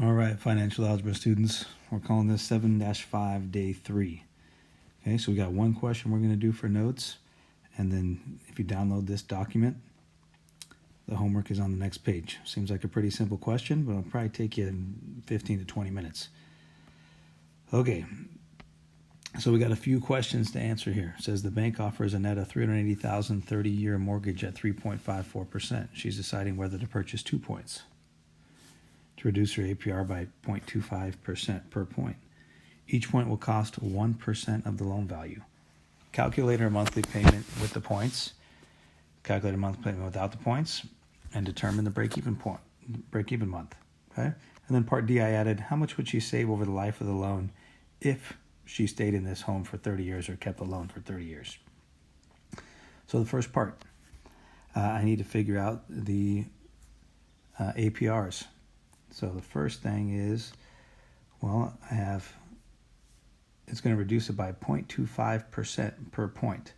All right, financial algebra students, we're calling this 7-5 day 3. Okay, so we got one question we're going to do for notes, and then if you download this document, the homework is on the next page. Seems like a pretty simple question, but it'll probably take you 15 to 20 minutes. Okay, so we got a few questions to answer here. It says the bank offers Annette a $380,000 30-year mortgage at 3.54%. She's deciding whether to purchase 2 points to reduce her APR by 0.25% per point. Each point will cost 1% of the loan value. Calculate her monthly payment with the points, calculate her monthly payment without the points, and determine the break-even month. Okay? And then part D, I added, how much would she save over the life of the loan if she stayed in this home for 30 years or kept the loan for 30 years? So the first part, I need to figure out the APRs. So the first thing is, well, it's going to reduce it by 0.25% per point.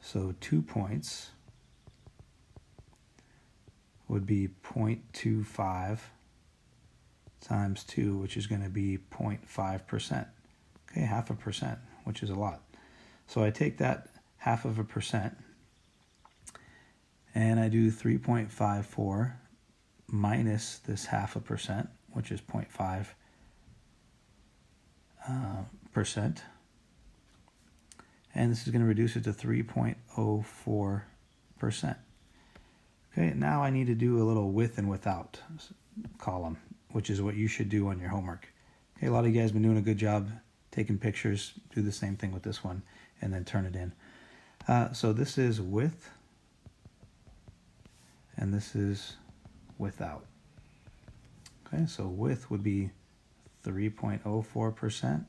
So 2 points would be 0.25 times 2, which is going to be 0.5%. Okay, 0.5%, which is a lot. So I take that 0.5% and I do 3.54 minus this 0.5%, which is 0.5%. And this is going to reduce it to 3.04%. Okay, now I need to do a little with and without column, which is what you should do on your homework. Okay, a lot of you guys have been doing a good job taking pictures. Do the same thing with this one and then turn it in. So this is with and this is without. Okay, so with would be 3.04%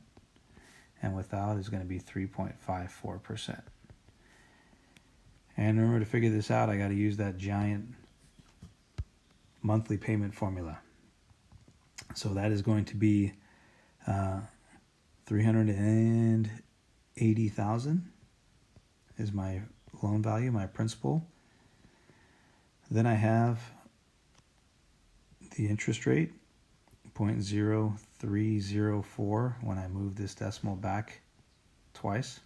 and without is going to be 3.54%. And remember, to figure this out, I got to use that giant monthly payment formula. So that is going to be $380,000 is my loan value, my principal. Then I have the interest rate, 0.0304 when I move this decimal back twice.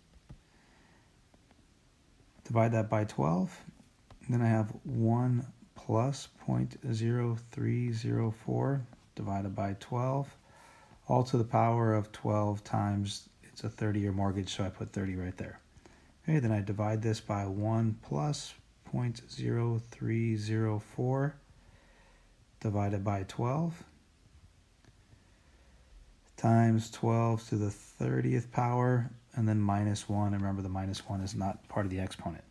Divide that by 12. Then I have 1 plus 0.0304 divided by 12, all to the power of 12 times, it's a 30-year mortgage, so I put 30 right there. Okay, then I divide this by 1 plus 0.0304 divided by 12 times 12 to the 30th power, and then minus 1. And remember, the minus 1 is not part of the exponent.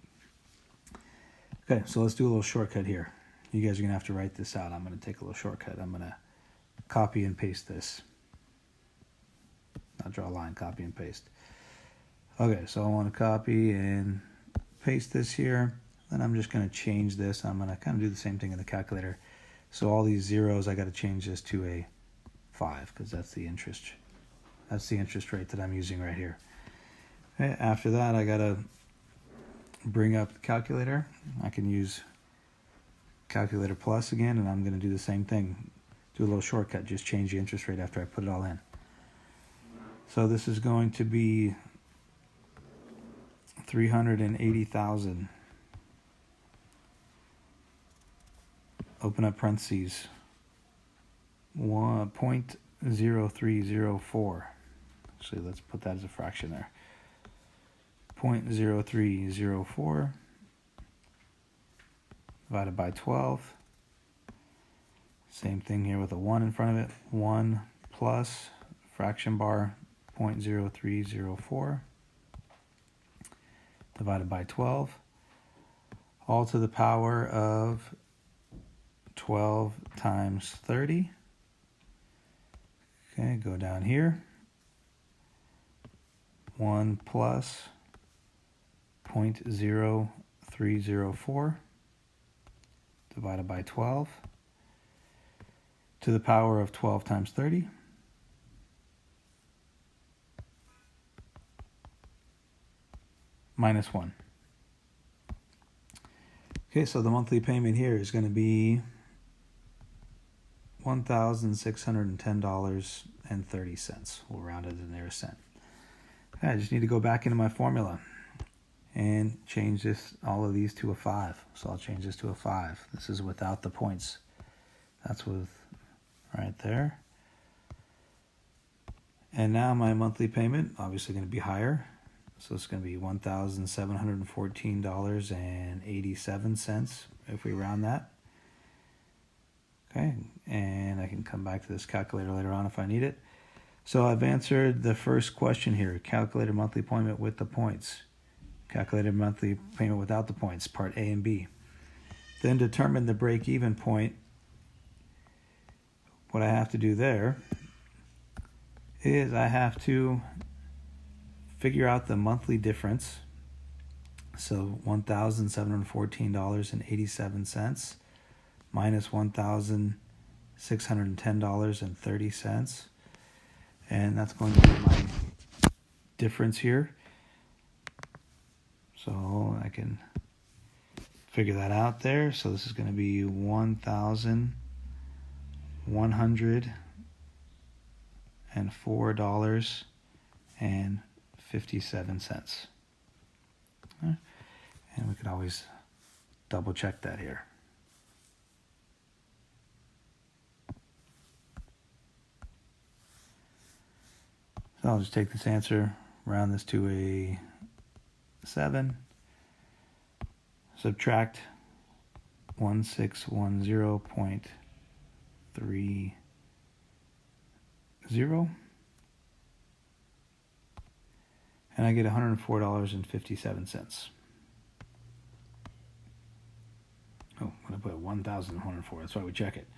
Okay, so let's do a little shortcut here. You guys are going to have to write this out. I'm going to take a little shortcut. I'm going to copy and paste this. Not draw a line, copy and paste. Okay, so I want to copy and paste this here. Then I'm just going to change this. I'm going to kind of do the same thing in the calculator. So all these zeros, I got to change this to a 5 because that's the interest. That's the interest rate that I'm using right here. Okay, after that, I got to bring up the calculator. I can use calculator plus again, and I'm going to do the same thing. Do a little shortcut, just change the interest rate after I put it all in. So this is going to be 380,000. Open up parentheses. 0.0304. Actually, let's put that as a fraction there. 0.0304 divided by 12. Same thing here with a 1 in front of it. 1 plus fraction bar 0.0304 divided by 12. All to the power of 12 times 30. Okay, go down here. 1 plus 0.0304 divided by 12 to the power of 12 times 30. Minus 1. Okay, so the monthly payment here is going to be $1,610.30. We'll round it to the nearest cent. Okay, I just need to go back into my formula and change all of these to a 5. So I'll change this to a 5. This is without the points. That's with right there. And now my monthly payment, obviously going to be higher. So it's going to be $1,714.87 if we round that. Okay, and I can come back to this calculator later on if I need it. So I've answered the first question here. Calculated monthly payment with the points. Calculated monthly payment without the points, part A and B. Then determine the break-even point. What I have to do there is I have to figure out the monthly difference. So $1,714.87 minus $1,610.30. And that's going to be my difference here. So I can figure that out there. So this is going to be $1,104.57. And we could always double check that here. So I'll just take this answer, round this to a 7, subtract 1610.30, and I get $104.57. Oh, I'm going to put 1,104. That's why we check it.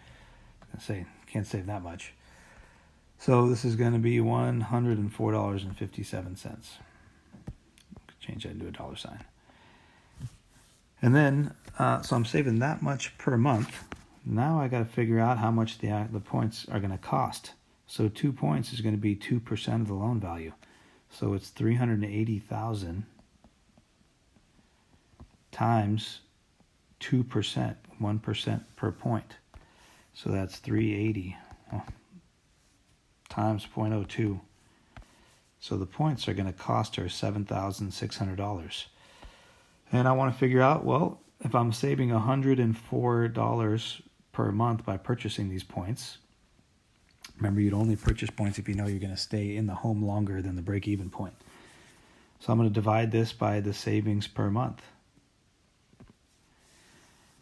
I was going to say, can't save that much. So this is going to be $104.57. Change that into a dollar sign. And then, so I'm saving that much per month. Now I got to figure out how much the points are going to cost. So 2 points is going to be 2% of the loan value. So it's $380,000 times 2%, 1% per point. So that's 380 times 0.02. So the points are going to cost her $7,600. And I want to figure out, well, if I'm saving $104 per month by purchasing these points, remember you'd only purchase points if you know you're going to stay in the home longer than the break-even point. So I'm going to divide this by the savings per month.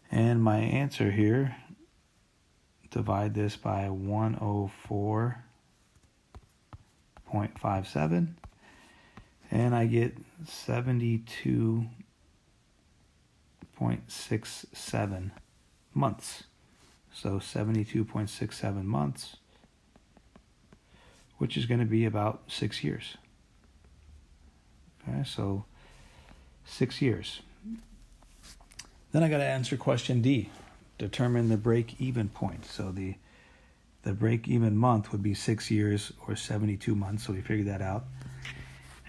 And my answer here, divide this by 104.57, and I get 72.67 months. So 72.67 months, which is going to be about 6 years. Okay, so 6 years. Then I got to answer question D. Determine the break-even point. So the break-even month would be 6 years or 72 months. So we figured that out.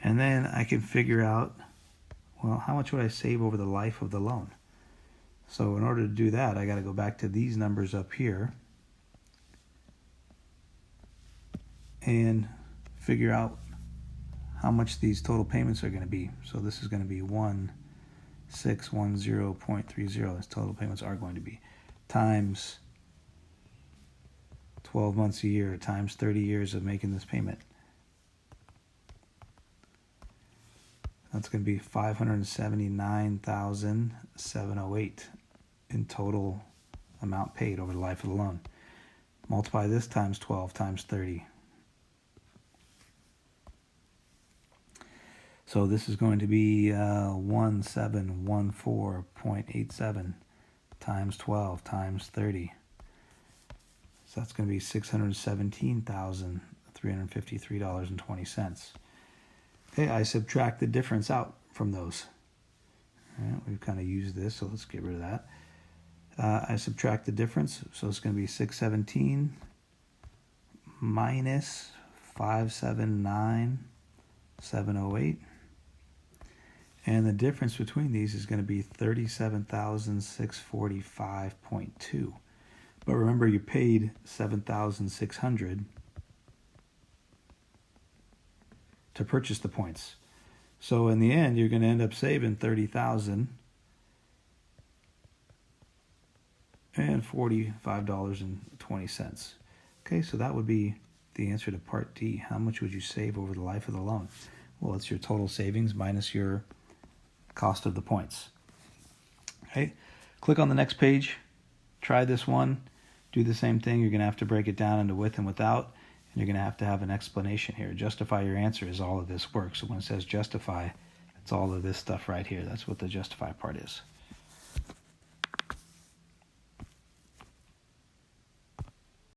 And then I can figure out, well, how much would I save over the life of the loan? So in order to do that, I got to go back to these numbers up here and figure out how much these total payments are going to be. So this is going to be 1610.30. This total payments are going to be times 12 months a year times 30 years of making this payment. That's going to be $579,708 in total amount paid over the life of the loan. Multiply this times 12 times 30. So this is going to be 1714.87 times 12 times 30. So that's going to be $617,353.20. Okay, I subtract the difference out from those. All right, we've kind of used this, so let's get rid of that. I subtract the difference, so it's going to be 617 minus 579,708. And the difference between these is going to be 37,645.2. But remember, you paid $7,600 to purchase the points. So in the end, you're going to end up saving $30,045.20. Okay, so that would be the answer to part D. How much would you save over the life of the loan? Well, it's your total savings minus your cost of the points. Okay, click on the next page. Try this one. Do the same thing. You're going to have to break it down into with and without, and you're going to have an explanation here. Justify your answer is all of this work. So when it says justify, it's all of this stuff right here. That's what the justify part is.